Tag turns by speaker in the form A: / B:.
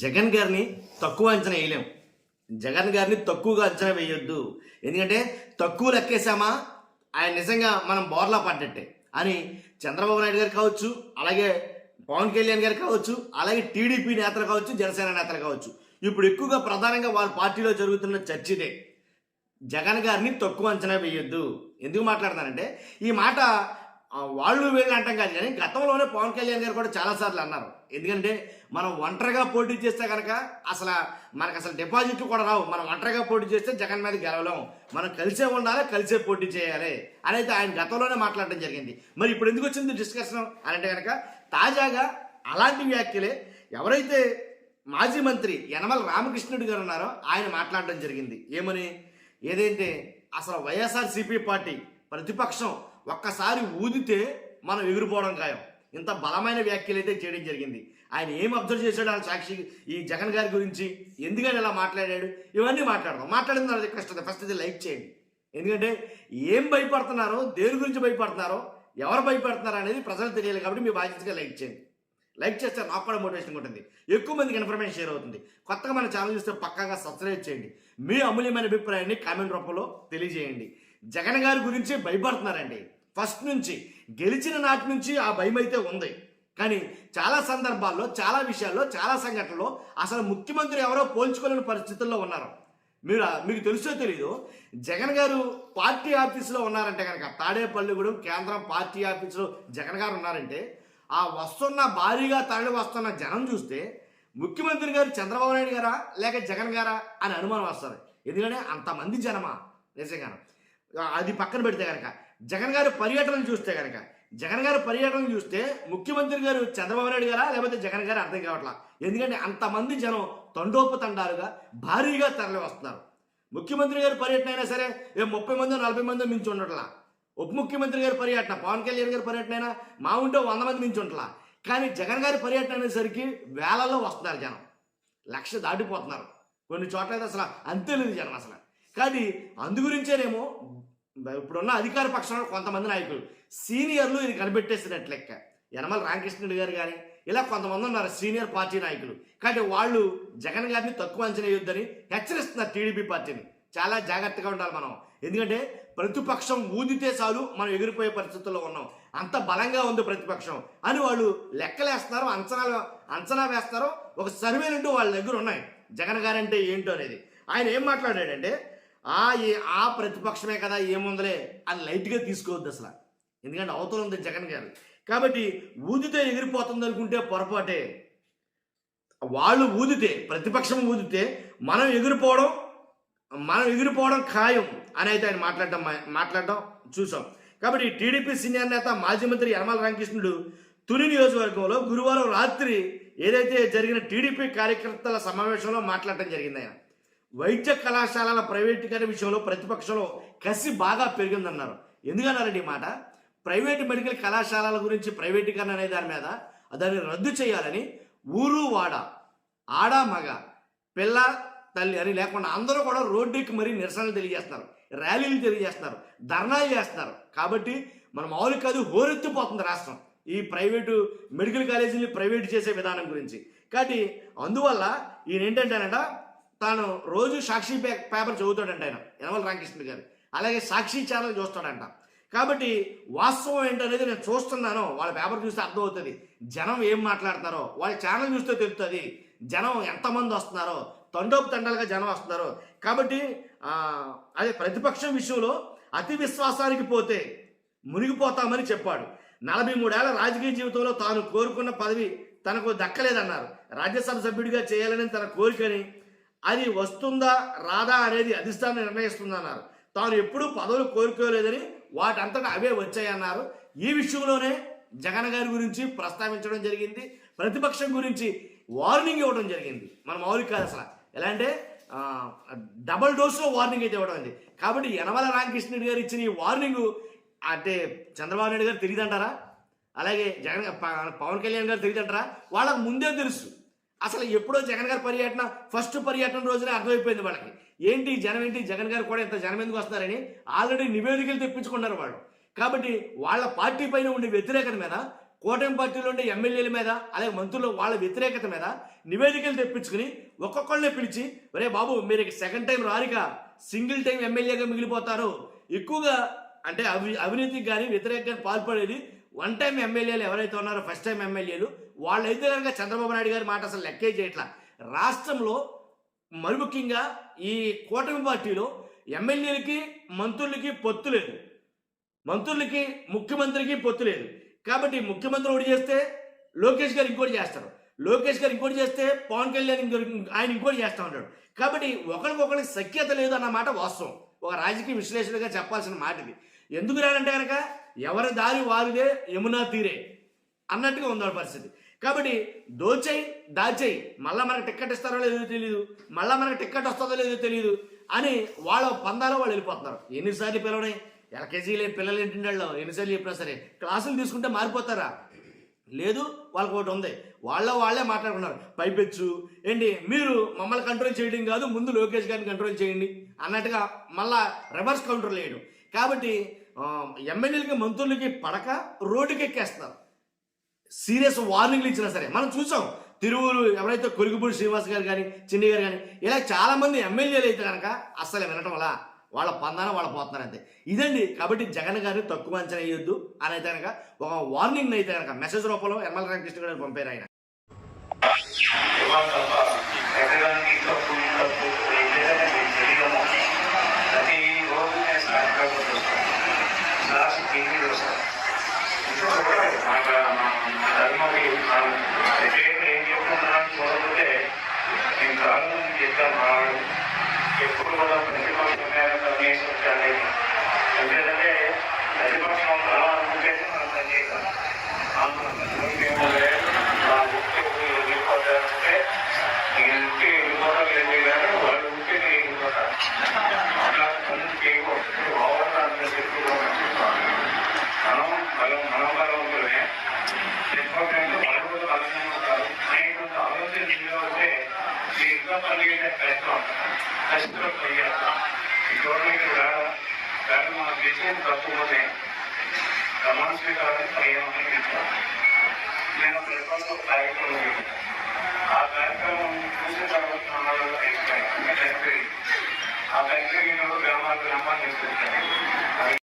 A: జగన్ గారిని తక్కువ అంచనా వేయలేం. జగన్ గారిని తక్కువగా అంచనా వేయొద్దు. ఎందుకంటే తక్కువ లెక్కేసామా ఆయన నిజంగా మనం బోర్లా పడ్డట్టే అని చంద్రబాబు నాయుడు గారు కావచ్చు, అలాగే పవన్ కళ్యాణ్ గారు కావచ్చు, అలాగే టీడీపీ నేతలు కావచ్చు, జనసేన నేతలు కావచ్చు. ఇప్పుడు ఎక్కువగా ప్రధానంగా వాళ్ళ పార్టీలో జరుగుతున్న చర్చ ఇదే. జగన్ గారిని తక్కువ అంచనా వేయొద్దు. ఎందుకు మాట్లాడుతున్నానంటే ఈ మాట వాళ్ళు వీళ్ళు అంటాం కాదు, కానీ గతంలోనే పవన్ కళ్యాణ్ గారు కూడా చాలాసార్లు అన్నారు. ఎందుకంటే మనం ఒంటరిగా పోటీ చేస్తే కనుక మనకు అసలు డిపాజిట్లు కూడా రావు. మనం ఒంటరిగా పోటీ చేస్తే జగన్ మీద గెలవలేం, మనం కలిసే ఉండాలి, కలిసే పోటీ చేయాలి అని అయితే ఆయన గతంలోనే మాట్లాడడం జరిగింది. మరి ఇప్పుడు ఎందుకు వచ్చింది డిస్కషన్ అని అంటే కనుక తాజాగా అలాంటి వ్యాఖ్యలే ఎవరైతే మాజీ మంత్రి యనమల రామకృష్ణుడు గారు ఉన్నారో ఆయన మాట్లాడడం జరిగింది. ఏమని? ఏదైతే అసలు వైఎస్ఆర్సీపీ పార్టీ ప్రతిపక్షం ఒక్కసారి ఊదితే మనం ఎగిరిపోవడం ఖాయం, ఇంత బలమైన వ్యాఖ్యలు అయితే చేయడం జరిగింది. ఆయన ఏం అబ్జర్వ్ చేశాడు ఆయన సాక్షి ఈ జగన్ గారి గురించి, ఎందుకని ఇలా మాట్లాడాడు, ఇవన్నీ మాట్లాడిన తర్వాత ఫస్ట్ ఇది లైక్ చేయండి. ఎందుకంటే ఏం భయపడుతున్నారో, దేని గురించి భయపడుతున్నారో, ఎవరు భయపడుతున్నారో అనేది ప్రజలు తెలియాలి. కాబట్టి మీ బాధ్యతగా లైక్ చేయండి. లైక్ చేస్తే నాకు కూడా మోటివేషన్ ఉంటుంది, ఎక్కువ మందికి ఇన్ఫర్మేషన్ షేర్ అవుతుంది. కొత్తగా మన ఛానల్ చూస్తే పక్కాగా సబ్స్క్రైబ్ చేయండి. మీ అమూల్యమైన అభిప్రాయాన్ని కామెంట్ రూపంలో తెలియజేయండి. జగన్ గారి గురించి భయపడుతున్నారండి. ఫస్ట్ నుంచి గెలిచిన నాటి నుంచి ఆ భయం అయితే ఉంది. కానీ చాలా సందర్భాల్లో, చాలా విషయాల్లో, చాలా సంఘటనలో అసలు ముఖ్యమంత్రి ఎవరో పోల్చుకోలేని పరిస్థితుల్లో ఉన్నారు. మీకు తెలుసో తెలీదు, జగన్ గారు పార్టీ ఆఫీసులో ఉన్నారంటే కనుక, తాడేపల్లిగూడెం కేంద్రం పార్టీ ఆఫీసులో జగన్ గారు ఉన్నారంటే ఆ భారీగా తరలి వస్తున్న జనం చూస్తే ముఖ్యమంత్రి గారు చంద్రబాబు నాయుడు గారా లేక జగన్ గారా అని అనుమానం వస్తుంది. ఎందుకంటే అంతమంది జనమా నిజంగా. అది పక్కన పెడితే కనుక జగన్ గారి పర్యటనలు చూస్తే ముఖ్యమంత్రి గారు చంద్రబాబు నాయుడు గారా లేకపోతే జగన్ గారు అర్థం కావట్లా. ఎందుకంటే అంతమంది జనం తండోపతండాలుగా భారీగా తరలి వస్తున్నారు. ముఖ్యమంత్రి గారి పర్యటన అయినా సరే 30 మంది 40 మంది మించి ఉండట్లా. ఉప ముఖ్యమంత్రి గారి పర్యటన, పవన్ కళ్యాణ్ గారి పర్యటన అయినా మా ఉంటే 100 మంది మించి ఉంటలా. కానీ జగన్ గారి పర్యటన అనేసరికి వేలల్లో వస్తున్నారు జనం, 1,00,000 దాటిపోతున్నారు. కొన్ని చోట్ల అయితే అసలు అంతే లేదు జనం అసలు. కానీ అందుగురించేనేమో ఇప్పుడున్న అధికార పక్షంలో కొంతమంది నాయకులు సీనియర్లు ఇది కనిపెట్టేసినట్లు లెక్క. యనమల రామకృష్ణుడు గారు కానీ ఇలా కొంతమంది ఉన్నారు సీనియర్ పార్టీ నాయకులు. కానీ వాళ్ళు జగన్ గారిని తక్కువ అంచనా వేయొద్దని హెచ్చరిస్తున్నారు టీడీపీ పార్టీని. చాలా జాగ్రత్తగా ఉండాలి మనం. ఎందుకంటే ప్రతిపక్షం ఊదితే చాలు మనం ఎగిరిపోయే పరిస్థితుల్లో ఉన్నాం, అంత బలంగా ఉంది ప్రతిపక్షం అని వాళ్ళు లెక్కలేస్తున్నారు, అంచనా వేస్తారో. ఒక సర్వేలుంటూ వాళ్ళ దగ్గర ఉన్నాయి జగన్ గారంటే ఏంటో అనేది. ఆయన ఏం మాట్లాడాడంటే ఆ ప్రతిపక్షమే కదా ఏముందలే అని లైట్గా తీసుకోవద్దు అసలు. ఎందుకంటే అవతల ఉంది జగన్ గారు. కాబట్టి ఊదితే ఎగిరిపోతుంది అనుకుంటే పొరపాటే. వాళ్ళు ఊదితే, ప్రతిపక్షం ఊదితే మనం ఎగిరిపోవడం ఖాయం అని అయితే ఆయన మాట్లాడడం చూసాం. కాబట్టి టీడీపీ సీనియర్ నేత మాజీ మంత్రి యనమల రామకృష్ణుడు తుని నియోజకవర్గంలో గురువారం రాత్రి ఏదైతే జరిగిన టీడీపీ కార్యకర్తల సమావేశంలో మాట్లాడటం జరిగింది. ఆయన వైద్య కళాశాలల ప్రైవేటీకరణ విషయంలో ప్రతిపక్షంలో కసి బాగా పెరిగిందన్నారు. ఎందుకన్నారండి ఈ మాట? ప్రైవేటు మెడికల్ కళాశాలల గురించి ప్రైవేటీకరణ అనే దాన్ని రద్దు చేయాలని ఊరు వాడ, ఆడ మగ, పిల్ల తల్లి అని లేకుండా అందరూ కూడా రోడ్డుకి మరీ నిరసనలు తెలియజేస్తున్నారు, ర్యాలీలు తెలియజేస్తున్నారు, ధర్నాలు చేస్తున్నారు. కాబట్టి మన మామూలు కాదు, హోరెత్తిపోతుంది రాష్ట్రం ఈ ప్రైవేటు మెడికల్ కాలేజీని ప్రైవేట్ చేసే విధానం గురించి. కాబట్టి అందువల్ల ఈయన ఏంటంటేనంట, తాను రోజు సాక్షి పేపర్ చదువుతాడంట ఆయన యనమల రామకృష్ణ గారు, అలాగే సాక్షి ఛానల్ చూస్తాడంట. కాబట్టి వాస్తవం ఏంటనేది నేను చూస్తున్నాను, వాళ్ళ పేపర్ చూస్తే అర్థమవుతుంది. జనం ఏం మాట్లాడుతున్నారో వాళ్ళ ఛానల్ చూస్తే తెలుస్తుంది, జనం ఎంతమంది వస్తున్నారో, తండోపు జనం వస్తున్నారో. కాబట్టి అదే ప్రతిపక్షం విషయంలో అతి విశ్వాసానికి పోతే మునిగిపోతామని చెప్పాడు. 43 ఏళ్ల రాజకీయ జీవితంలో తాను కోరుకున్న పదవి తనకు దక్కలేదన్నారు. రాజ్యసభ సభ్యుడిగా చేయాలని తన కోరికని, అది వస్తుందా రాదా అనేది అధిష్టానం నిర్ణయిస్తుందన్నారు. తాను ఎప్పుడూ పదవులు కోరుకోలేదని, వాటంతటా అవే వచ్చాయన్నారు. ఈ విషయంలోనే జగన్ గారి గురించి ప్రస్తావించడం జరిగింది, ప్రతిపక్షం గురించి వార్నింగ్ ఇవ్వడం జరిగింది. మన మౌలిక కాదు అసలు. ఎలా అంటే డబల్ డోస్లో వార్నింగ్ అయితే ఇవ్వడం ఉంది. కాబట్టి యనమల రామకృష్ణుడి గారు ఇచ్చిన ఈ వార్నింగ్ అంటే చంద్రబాబు నాయుడు గారు తెలియదంటారా, అలాగే పవన్ కళ్యాణ్ గారు తెలియదంటారా? వాళ్ళకు ముందే తెలుసు. అసలు ఎప్పుడో జగన్ గారి పర్యటన, ఫస్ట్ పర్యటన రోజునే అర్థమైపోయింది వాళ్ళకి. ఏంటి జనం, ఏంటి జగన్ గారు కూడా ఇంత జనం ఎందుకు వస్తున్నారని ఆల్రెడీ నివేదికలు తెప్పించుకున్నారు వాళ్ళు. కాబట్టి వాళ్ళ పార్టీ పైన ఉండే వ్యతిరేకత మీద కూటమి పార్టీలో ఉండే ఎమ్మెల్యేల మీద అలాగే మంత్రులు వాళ్ళ వ్యతిరేకత మీద నివేదికలు తెప్పించుకుని ఒక్కొక్కళ్ళని పిలిచి ఒరే బాబు మీరు సెకండ్ టైం రారిక సింగిల్ టైం ఎమ్మెల్యేగా మిగిలిపోతారు, ఎక్కువగా అంటే అవినీతికి కానీ వ్యతిరేకంగా పాల్పడేది వన్ టైం ఎమ్మెల్యేలు ఎవరైతే ఉన్నారో ఫస్ట్ టైం ఎమ్మెల్యేలు వాళ్ళైతే కనుక చంద్రబాబు నాయుడు గారి మాట అసలు లెక్కే చేయట్లా. రాష్ట్రంలో మరి ముఖ్యంగా ఈ కూటమి పార్టీలో ఎమ్మెల్యేలకి మంత్రులకి పొత్తు లేదు, మంత్రులకి ముఖ్యమంత్రికి పొత్తు లేదు. కాబట్టి ముఖ్యమంత్రి ఒకటి చేస్తే లోకేష్ గారు ఇంకోటి చేస్తారు, లోకేష్ గారు ఇంకోటి చేస్తే పవన్ కళ్యాణ్ ఆయన ఇంకోటి చేస్తూ ఉంటాడు. కాబట్టి ఒకరికొకరికి సఖ్యత లేదు అన్నమాట వాస్తవం, ఒక రాజకీయ విశ్లేషణగా చెప్పాల్సిన మాట ఇది. ఎందుకు రానంటే కనుక ఎవరి దారి వారిదే యమునా తీరే అన్నట్టుగా ఉంది పరిస్థితి. కాబట్టి దోచేయి దాచేయి మళ్ళీ మనకు టిక్కెట్ ఇస్తారో లేదో తెలియదు, మళ్ళీ మనకు టిక్కెట్ వస్తుందో లేదో తెలియదు అని వాళ్ళ పందాలో వాళ్ళు వెళ్ళిపోతున్నారు. ఎన్నిసార్లు పిల్లలు ఎల్కేజీలే పిల్లలు ఇంటిండల్లో ఎన్నిసార్లు చెప్పినా సరే క్లాసులు తీసుకుంటే మారిపోతారా? లేదు, వాళ్ళకి ఒకటి ఉంది, వాళ్ళే మాట్లాడుకున్నారు పైపెచ్చు ఏంటి మీరు మమ్మల్ని కంట్రోల్ చేయడం కాదు ముందు లోకేష్ గారిని కంట్రోల్ చేయండి అన్నట్టుగా మళ్ళా రివర్స్ కౌంటర్లు వేయడం. కాబట్టి ఎమ్మెల్యేలకి మంత్రులకి పడక రోడ్డుకి ఎక్కేస్తున్నారు. సీరియస్ వార్నింగ్లు ఇచ్చినా సరే మనం చూసాం. తిరువురు ఎవరైతే కొరిగిపూడి శ్రీనివాస్ గారు కానీ చిన్ని గారు కానీ ఇలా చాలా మంది ఎమ్మెల్యేలు అయితే కనుక అస్సలు వినటం వల్ల వాళ్ళ పందాన వాళ్ళు పోతున్నారు అంతే. ఇదండి. కాబట్టి జగన్ గారిని తక్కువ అంచనా వేయొద్దు అని అయితే కనుక ఒక వార్నింగ్ అయితే కనుక మెసేజ్ రూపంలో యనమల రామకృష్ణ గారు పంపారు ఆయన.
B: ఏం చెప్తున్నాను చూడకపోతే నేను చాలా మంది చెప్తాను ఎప్పుడు కూడా ప్రతిపక్షం ఎందుకంటే ప్రతిపక్షం బలం అనుకుంటే మనం పని చేస్తాం. నా ఉట్టి వెళ్ళిపోతారంటే నేను ఉట్టి వెళ్ళిపోవడం లేదు కానీ వాళ్ళు ఉట్టి వెళ్ళిపోతారు. అట్లా పనులు చేయకూడదు. అవసరం చెప్పుకోవాలి. మనం బలవంతులమే ప్రతిపక్షంతో వాళ్ళు కూడా బలంగా ఉంటారు. ఆయన ఆలోచన ఉంటే మీరు ఇంకా పని కష్టం పోయారు. ఈ గవర్నమెంట్ రాదా కానీ మన విషయం తక్కువనే ప్రమాణ స్వీకారం అయ్యామని ఇచ్చాను. నేను ప్రతిపక్షం కార్యక్రమం ఆ కార్యక్రమం చూసిన తర్వాత అయిపోయాయి. ఆ కార్యక్రమం గ్రామాలు తీసుకొచ్చాను.